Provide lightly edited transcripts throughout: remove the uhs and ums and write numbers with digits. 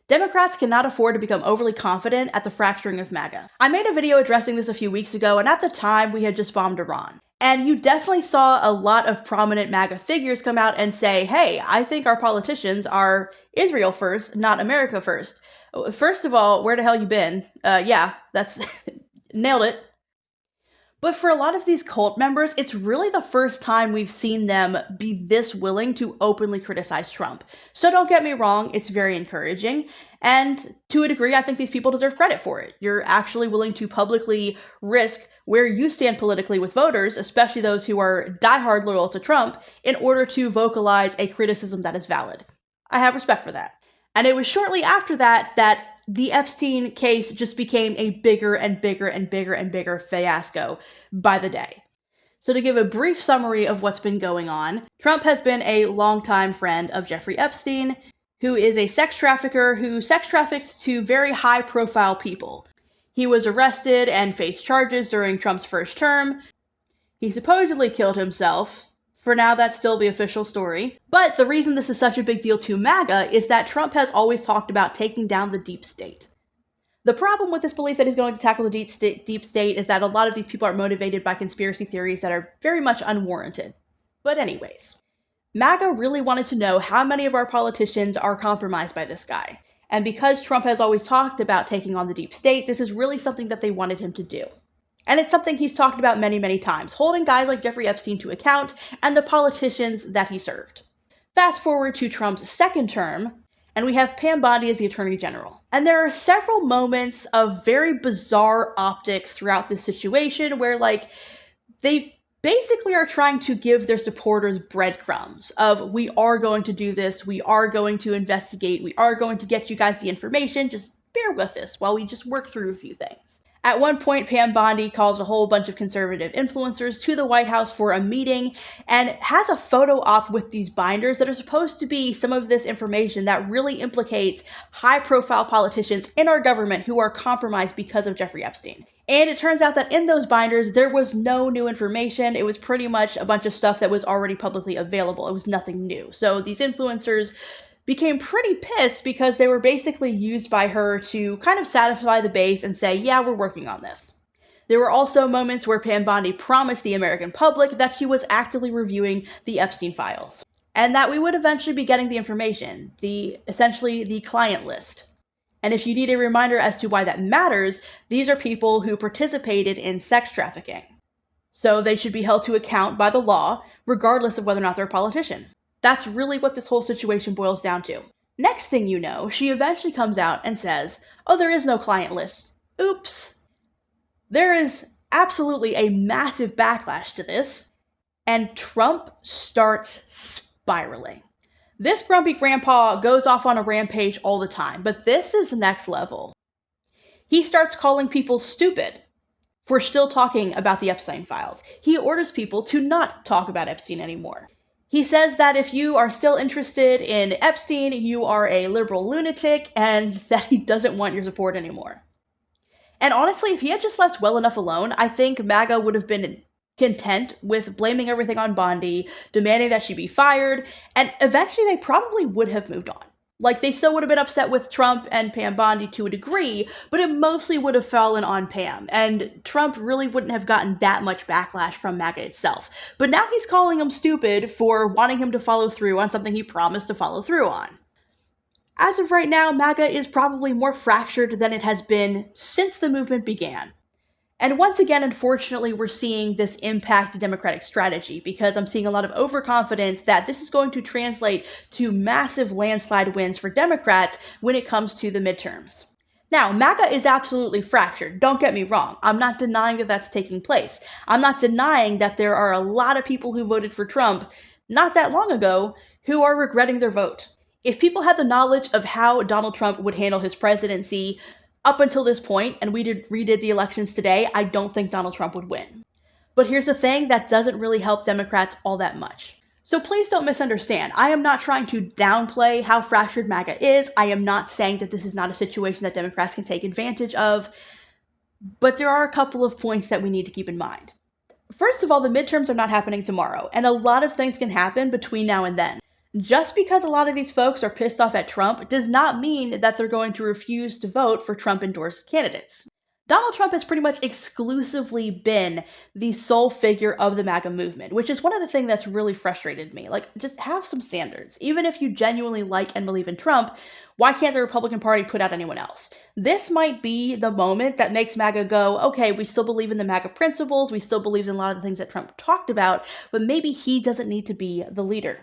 Democrats cannot afford to become overly confident at the fracturing of MAGA. I made a video addressing this a few weeks ago, and at the time we had just bombed Iran. And you definitely saw a lot of prominent MAGA figures come out and say, hey, I think our politicians are Israel first, not America first. First of all, where the hell you been? Yeah, that's nailed it. But for a lot of these cult members, it's really the first time we've seen them be this willing to openly criticize Trump. So don't get me wrong, it's very encouraging. And to a degree, I think these people deserve credit for it. You're actually willing to publicly risk where you stand politically with voters, especially those who are diehard loyal to Trump, in order to vocalize a criticism that is valid. I have respect for that. And it was shortly after that the Epstein case just became a bigger and bigger and bigger and bigger fiasco by the day. So to give a brief summary of what's been going on, Trump has been a longtime friend of Jeffrey Epstein, who is a sex trafficker who sex traffics to very high-profile people. He was arrested and faced charges during Trump's first term. He supposedly killed himself. For now, that's still the official story. But the reason this is such a big deal to MAGA is that Trump has always talked about taking down the deep state. The problem with this belief that he's going to tackle the deep state is that a lot of these people are motivated by conspiracy theories that are very much unwarranted. But anyways, MAGA really wanted to know how many of our politicians are compromised by this guy. And because Trump has always talked about taking on the deep state, this is really something that they wanted him to do. And it's something he's talked about many, many times, holding guys like Jeffrey Epstein to account and the politicians that he served. Fast forward to Trump's second term, and we have Pam Bondi as the Attorney General. And there are several moments of very bizarre optics throughout this situation where, they basically are trying to give their supporters breadcrumbs of, we are going to do this, we are going to investigate, we are going to get you guys the information, just bear with us while we just work through a few things. At one point, Pam Bondi calls a whole bunch of conservative influencers to the White House for a meeting and has a photo op with these binders that are supposed to be some of this information that really implicates high-profile politicians in our government who are compromised because of Jeffrey Epstein. And it turns out that in those binders, there was no new information. It was pretty much a bunch of stuff that was already publicly available. It was nothing new. So these influencers became pretty pissed because they were basically used by her to kind of satisfy the base and say, yeah, we're working on this. There were also moments where Pam Bondi promised the American public that she was actively reviewing the Epstein files, and that we would eventually be getting the information, essentially the client list. And if you need a reminder as to why that matters, these are people who participated in sex trafficking. So they should be held to account by the law, regardless of whether or not they're a politician. That's really what this whole situation boils down to. Next thing you know, she eventually comes out and says, oh, there is no client list. Oops. There is absolutely a massive backlash to this, and Trump starts spiraling. This grumpy grandpa goes off on a rampage all the time, but this is next level. He starts calling people stupid for still talking about the Epstein files. He orders people to not talk about Epstein anymore. He says that if you are still interested in Epstein, you are a liberal lunatic, and that he doesn't want your support anymore. And honestly, if he had just left well enough alone, I think MAGA would have been content with blaming everything on Bondi, demanding that she be fired, and eventually they probably would have moved on. They still would have been upset with Trump and Pam Bondi to a degree, but it mostly would have fallen on Pam, and Trump really wouldn't have gotten that much backlash from MAGA itself. But now he's calling him stupid for wanting him to follow through on something he promised to follow through on. As of right now, MAGA is probably more fractured than it has been since the movement began. And once again, unfortunately, we're seeing this impact Democratic strategy because I'm seeing a lot of overconfidence that this is going to translate to massive landslide wins for Democrats when it comes to the midterms. Now, MAGA is absolutely fractured. Don't get me wrong. I'm not denying that that's taking place. I'm not denying that there are a lot of people who voted for Trump not that long ago who are regretting their vote. If people had the knowledge of how Donald Trump would handle his presidency up until this point, and we redid the elections today, I don't think Donald Trump would win. But here's the thing, that doesn't really help Democrats all that much. So please don't misunderstand. I am not trying to downplay how fractured MAGA is. I am not saying that this is not a situation that Democrats can take advantage of. But there are a couple of points that we need to keep in mind. First of all, the midterms are not happening tomorrow, and a lot of things can happen between now and then. Just because a lot of these folks are pissed off at Trump does not mean that they're going to refuse to vote for Trump endorsed candidates. Donald Trump has pretty much exclusively been the sole figure of the MAGA movement, which is one of the things that's really frustrated me. Like, just have some standards. Even if you genuinely like and believe in Trump, why can't the Republican Party put out anyone else? This might be the moment that makes MAGA go, okay, we still believe in the MAGA principles, we still believe in a lot of the things that Trump talked about, but maybe he doesn't need to be the leader.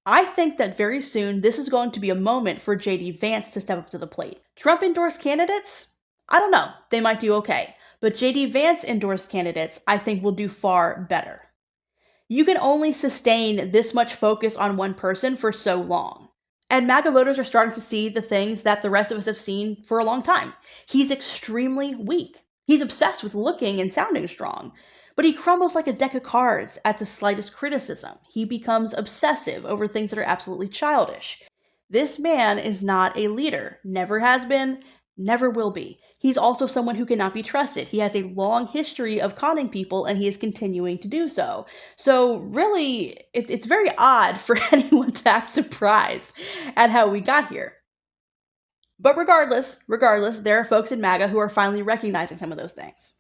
I think that very soon this is going to be a moment for JD Vance to step up to the plate. Trump endorsed candidates? I don't know. They might do okay. But JD Vance endorsed candidates, I think, will do far better. You can only sustain this much focus on one person for so long. And MAGA voters are starting to see the things that the rest of us have seen for a long time. He's extremely weak. He's obsessed with looking and sounding strong. But he crumbles like a deck of cards at the slightest criticism. He becomes obsessive over things that are absolutely childish. This man is not a leader. Never has been, never will be. He's also someone who cannot be trusted. He has a long history of conning people, and he is continuing to do so. So really, it's very odd for anyone to act surprised at how we got here. But regardless, there are folks in MAGA who are finally recognizing some of those things.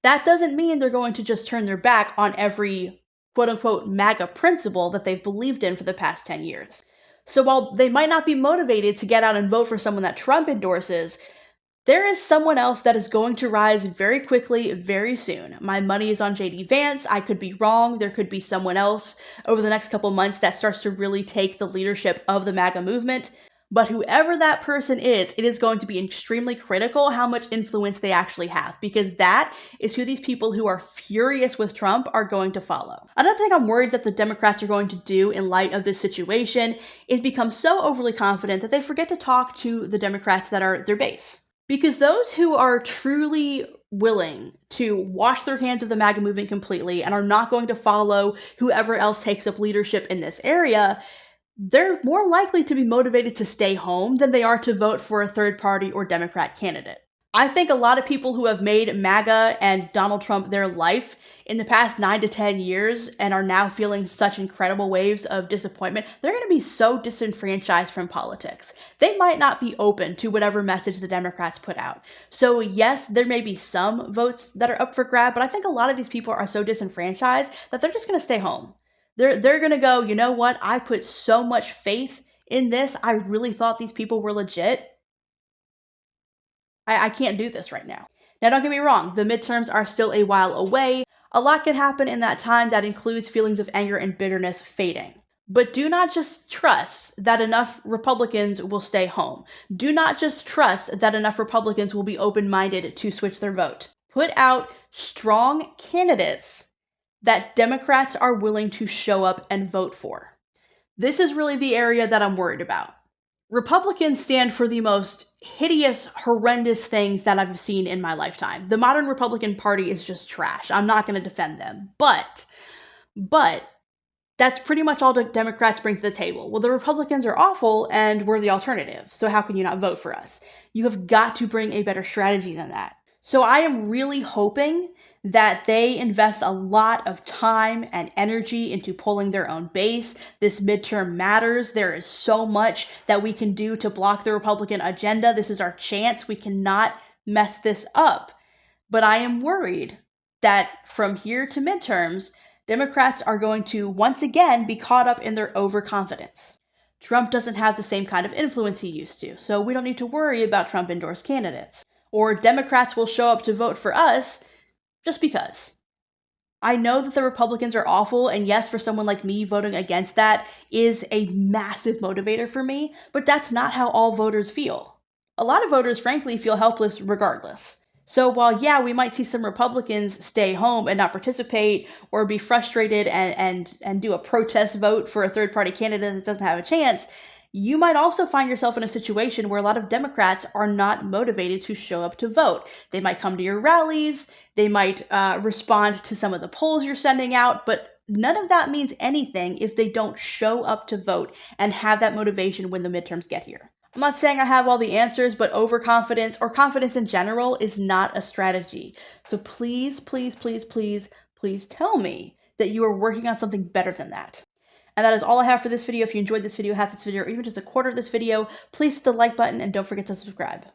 That doesn't mean they're going to just turn their back on every quote-unquote MAGA principle that they've believed in for the past 10 years. So while they might not be motivated to get out and vote for someone that Trump endorses, there is someone else that is going to rise very quickly, very soon. My money is on JD Vance. I could be wrong. There could be someone else over the next couple months that starts to really take the leadership of the MAGA movement. But whoever that person is, it is going to be extremely critical how much influence they actually have, because that is who these people who are furious with Trump are going to follow. Another thing I'm worried that the Democrats are going to do in light of this situation is become so overly confident that they forget to talk to the Democrats that are their base. Because those who are truly willing to wash their hands of the MAGA movement completely and are not going to follow whoever else takes up leadership in this area, they're more likely to be motivated to stay home than they are to vote for a third party or Democrat candidate. I think a lot of people who have made MAGA and Donald Trump their life in the past 9 to 10 years and are now feeling such incredible waves of disappointment, they're going to be so disenfranchised from politics. They might not be open to whatever message the Democrats put out. So yes, there may be some votes that are up for grab, but I think a lot of these people are so disenfranchised that they're just going to stay home. They're going to go, you know what? I put so much faith in this. I really thought these people were legit. I can't do this right now. Now, don't get me wrong. The midterms are still a while away. A lot can happen in that time that includes feelings of anger and bitterness fading. But do not just trust that enough Republicans will stay home. Do not just trust that enough Republicans will be open-minded to switch their vote. Put out strong candidates that Democrats are willing to show up and vote for. This is really the area that I'm worried about. Republicans stand for the most hideous, horrendous things that I've seen in my lifetime. The modern Republican Party is just trash. I'm not going to defend them. But that's pretty much all the Democrats bring to the table. Well, the Republicans are awful and we're the alternative. So how can you not vote for us? You have got to bring a better strategy than that. So I am really hoping that they invest a lot of time and energy into polling their own base. This midterm matters. There is so much that we can do to block the Republican agenda. This is our chance. We cannot mess this up. But I am worried that from here to midterms, Democrats are going to once again be caught up in their overconfidence. Trump doesn't have the same kind of influence he used to, so we don't need to worry about Trump-endorsed candidates. Or Democrats will show up to vote for us just because. I know that the Republicans are awful, and yes, for someone like me, voting against that is a massive motivator for me, but that's not how all voters feel. A lot of voters, frankly, feel helpless regardless. So while, yeah, we might see some Republicans stay home and not participate or be frustrated and do a protest vote for a third-party candidate that doesn't have a chance, you might also find yourself in a situation where a lot of Democrats are not motivated to show up to vote. They might come to your rallies, they might respond to some of the polls you're sending out, but none of that means anything if they don't show up to vote and have that motivation when the midterms get here. I'm not saying I have all the answers, but overconfidence or confidence in general is not a strategy. So please, please, please, please, please tell me that you are working on something better than that. And that is all I have for this video. If you enjoyed this video, half this video, or even just a quarter of this video, please hit the like button and don't forget to subscribe.